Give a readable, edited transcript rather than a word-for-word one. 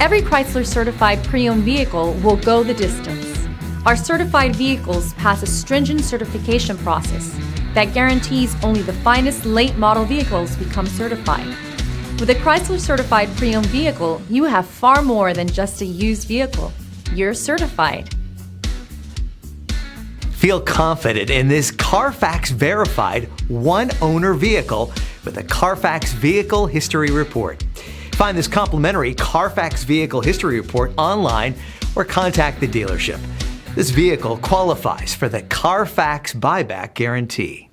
Every Chrysler certified pre-owned vehicle will go the distance. Our certified vehicles pass a stringent certification process that guarantees only the finest late model vehicles become certified. With a Chrysler certified pre-owned vehicle, you have far more than just a used vehicle. You're certified. Feel confident in this Carfax verified one-owner vehicle with a Carfax Vehicle History Report. Find this complimentary Carfax Vehicle History Report online or contact the dealership. This vehicle qualifies for the Carfax Buyback Guarantee.